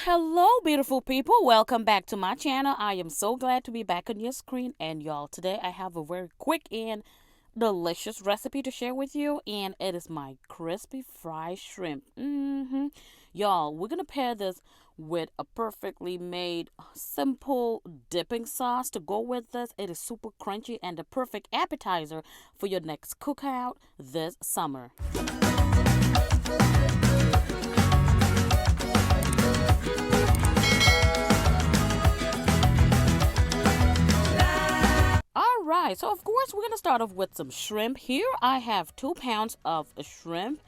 Hello, beautiful people. Welcome back to my channel. I am so glad to be back on your screen. And y'all, today I have a very quick and delicious recipe to share with you. And it is my crispy fried shrimp. Y'all, we're going to pair this with a perfectly made simple dipping sauce to go with this. It is super crunchy and the perfect appetizer for your next cookout this summer. Alright, so of course we're going to start off with some shrimp. Here I have 2 pounds of shrimp.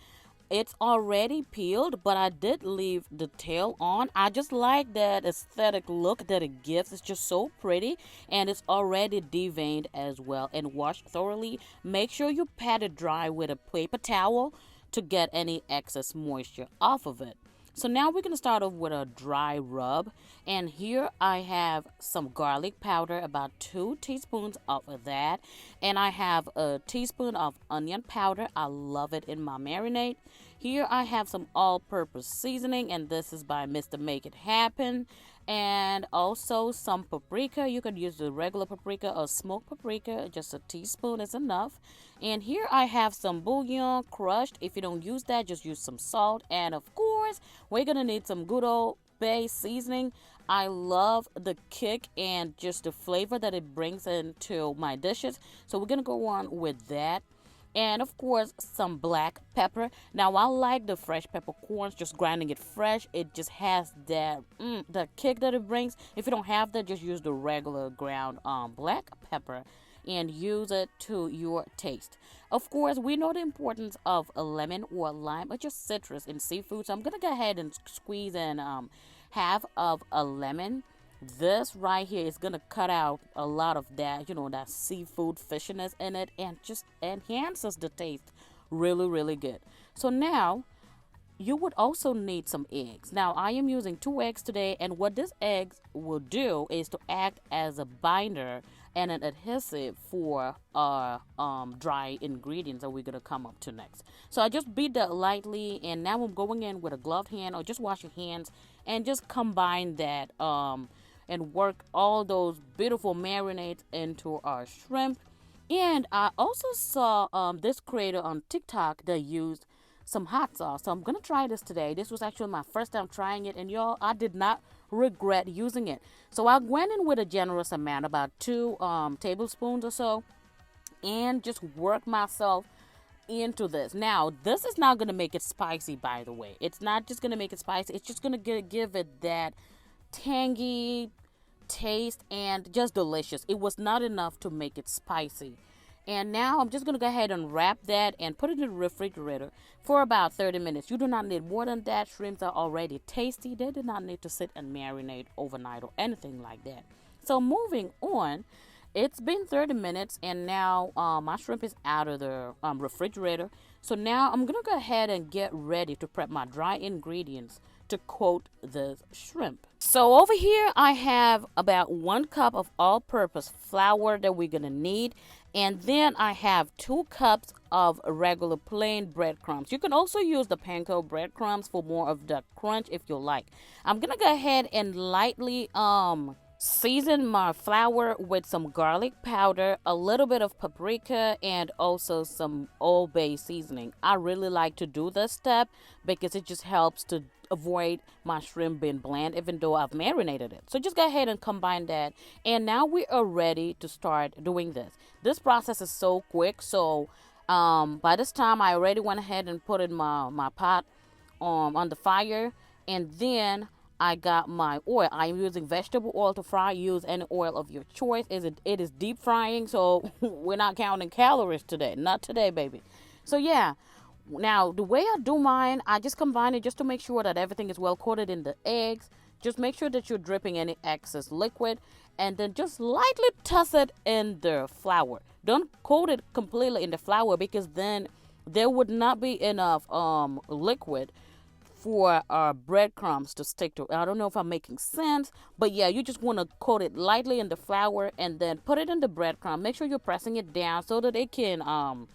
It's already peeled, but I did leave the tail on. I just like that aesthetic look that it gives. It's just so pretty, and it's already deveined as well and washed thoroughly. Make sure you pat it dry with a paper towel to get any excess moisture off of it. So now we're going to start off with a dry rub. And here I have some garlic powder, about 2 teaspoons of that. And I have a teaspoon of onion powder. I love it in my marinade. Here I have some all-purpose seasoning, and this is by Mr. Make It Happen. And also some paprika. You could use the regular paprika or smoked paprika. Just a teaspoon is enough. And here I have some bouillon crushed. If you don't use that, just use some salt. And of course, we're going to need some good old bay seasoning. I love the kick and just the flavor that it brings into my dishes. So we're going to go on with that. And of course, some black pepper. Now, I like the fresh peppercorns, just grinding it fresh. It just has that the kick that it brings. If you don't have that, just use the regular ground black pepper and use it to your taste. Of course, we know the importance of a lemon or lime or just citrus in seafood. So I'm going to go ahead and squeeze in half of a lemon. This right here is gonna cut out a lot of that, that seafood fishiness in it, and just enhances the taste really good. So now you would also need some eggs. Now I am using 2 eggs today, and what this eggs will do is to act as a binder and an adhesive for our dry ingredients that we're gonna come up to next. So I just beat that lightly, and now I'm going in with a gloved hand, or just wash your hands and just combine that and work all those beautiful marinades into our shrimp. And I also saw this creator on TikTok that used some hot sauce. So I'm going to try this today. This was actually my first time trying it. And y'all, I did not regret using it. So I went in with a generous amount, about 2 tablespoons or so. And just work myself into this. Now, this is not going to make it spicy, by the way. It's not just going to make it spicy. It's just going to give it that tangy taste and just delicious. It was not enough to make it spicy. And now I'm just going to go ahead and wrap that and put it in the refrigerator for about 30 minutes. You do not need more than that. Shrimps are already tasty. They do not need to sit and marinate overnight or anything like that. So moving on, it's been 30 minutes and now my shrimp is out of the refrigerator. So now I'm going to go ahead and get ready to prep my dry ingredients to coat the shrimp. So over here I have about 1 cup of all-purpose flour that we're gonna need, and then I have 2 cups of regular plain breadcrumbs. You can also use the panko breadcrumbs for more of the crunch if you like. I'm gonna go ahead and lightly season my flour with some garlic powder, a little bit of paprika, and also some Old Bay seasoning. I really like to do this step because it just helps to avoid my shrimp being bland, even though I've marinated it. So just go ahead and combine that, and now we are ready to start doing this. This process is so quick. So by this time I already went ahead and put in my pot on the fire, and then I got my oil. I'm using vegetable oil to fry. Use any oil of your choice. It is deep frying, so we're not counting calories today. Not today, baby. So yeah. Now, the way I do mine, I just combine it just to make sure that everything is well coated in the eggs. Just make sure that you're dripping any excess liquid, and then just lightly toss it in the flour. Don't coat it completely in the flour, because then there would not be enough liquid for our breadcrumbs to stick to. I don't know if I'm making sense, but yeah, you just want to coat it lightly in the flour and then put it in the breadcrumb. Make sure you're pressing it down so that it can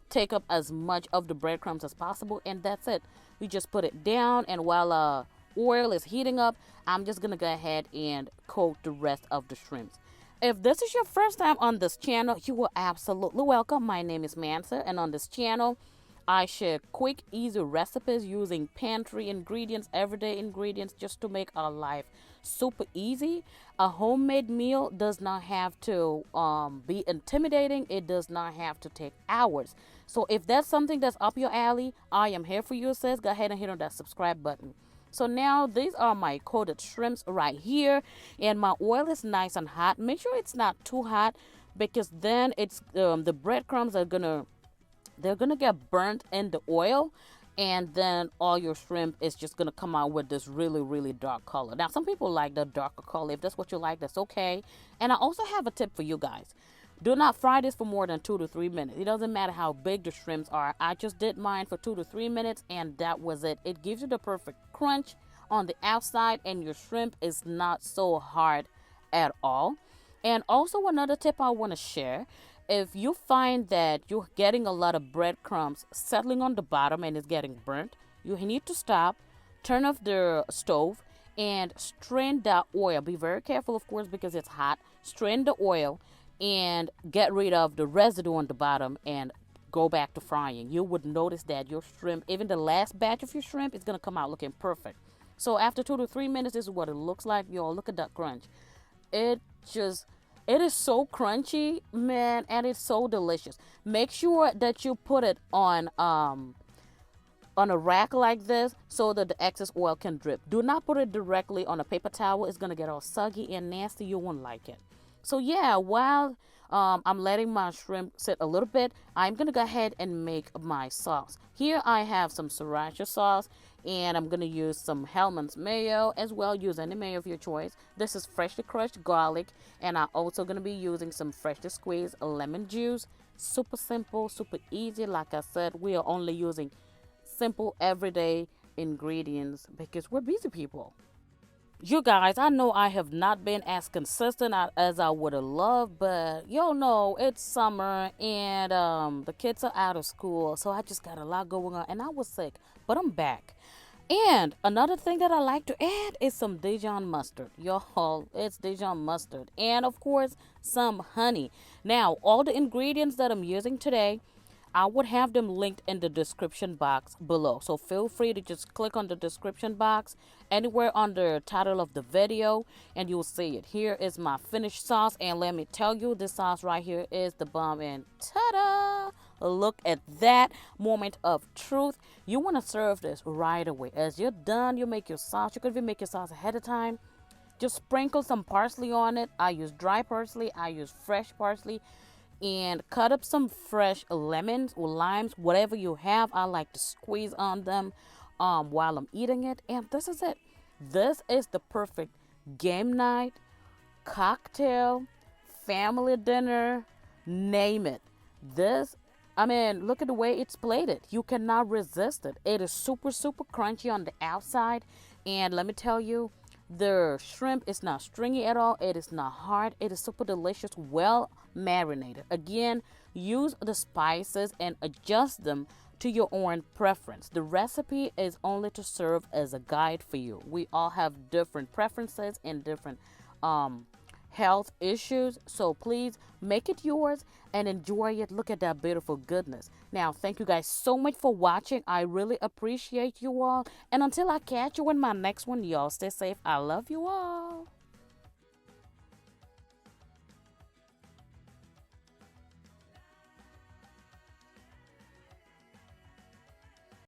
take up as much of the breadcrumbs as possible, and that's it. We just put it down, and while oil is heating up, I'm just gonna go ahead and coat the rest of the shrimps. If this is your first time on this channel, you are absolutely welcome. My name is Mansa, and on this channel, I share quick, easy recipes using pantry ingredients, everyday ingredients, just to make our life super easy. A homemade meal does not have to be intimidating. It does not have to take hours. So if that's something that's up your alley, I am here for you, sis. Go ahead and hit on that subscribe button. So now these are my coated shrimps right here, and my oil is nice and hot. Make sure it's not too hot, because then it's the breadcrumbs are gonna get burnt in the oil, and then all your shrimp is just gonna come out with this really, really dark color. Now some people like the darker color. If that's what you like, that's okay. And I also have a tip for you guys. Do not fry this for more than 2 to 3 minutes. It doesn't matter how big the shrimps are. I just did mine for 2 to 3 minutes, and that was it. It gives you the perfect crunch on the outside, and your shrimp is not so hard at all. And also another tip I want to share: if you find that you're getting a lot of breadcrumbs settling on the bottom and it's getting burnt, you need to stop, turn off the stove, and strain that oil. Be very careful, of course, because it's hot. Strain the oil and get rid of the residue on the bottom and go back to frying. You would notice that your shrimp, even the last batch of your shrimp, is going to come out looking perfect. So after 2 to 3 minutes, this is what it looks like. Y'all, look at that crunch. It is so crunchy, man, and it's so delicious. Make sure that you put it on a rack like this so that the excess oil can drip. Do not put it directly on a paper towel. It's going to get all soggy and nasty. You won't like it. So yeah, while I'm letting my shrimp sit a little bit, I'm going to go ahead and make my sauce. Here I have some sriracha sauce, and I'm going to use some Hellmann's mayo as well. Use any mayo of your choice. This is freshly crushed garlic, and I'm also going to be using some freshly squeezed lemon juice. Super simple, super easy. Like I said, we are only using simple everyday ingredients because we're busy people. You guys, I know I have not been as consistent as I would have loved, but y'all know it's summer, and the kids are out of school, so I just got a lot going on, and I was sick, but I'm back. And another thing that I like to add is some Dijon mustard. Y'all, it's Dijon mustard. And of course, some honey. Now, all the ingredients that I'm using today, I would have them linked in the description box below. So feel free to just click on the description box anywhere under the title of the video, and you'll see it. Here is my finished sauce, and let me tell you, this sauce right here is the bomb, and ta-da! Look at that moment of truth. You want to serve this right away. As you're done, you make your sauce. You could even make your sauce ahead of time. Just sprinkle some parsley on it. I use dry parsley. I use fresh parsley. And cut up some fresh lemons or limes, whatever you have. I like to squeeze on them while I'm eating it. And this is it. This is the perfect game night, cocktail, family dinner, name it. Look at the way it's plated. You cannot resist it. It is super, super crunchy on the outside. And let me tell you, the shrimp is not stringy at all. It is not hard. It is super delicious, well marinated. Again, use the spices and adjust them to your own preference. The recipe is only to serve as a guide for you. We all have different preferences and different health issues, so please make it yours and enjoy it. Look at that beautiful goodness. Now, thank you guys so much for watching. I really appreciate you all, and until I catch you in my next one, y'all stay safe. I love you all.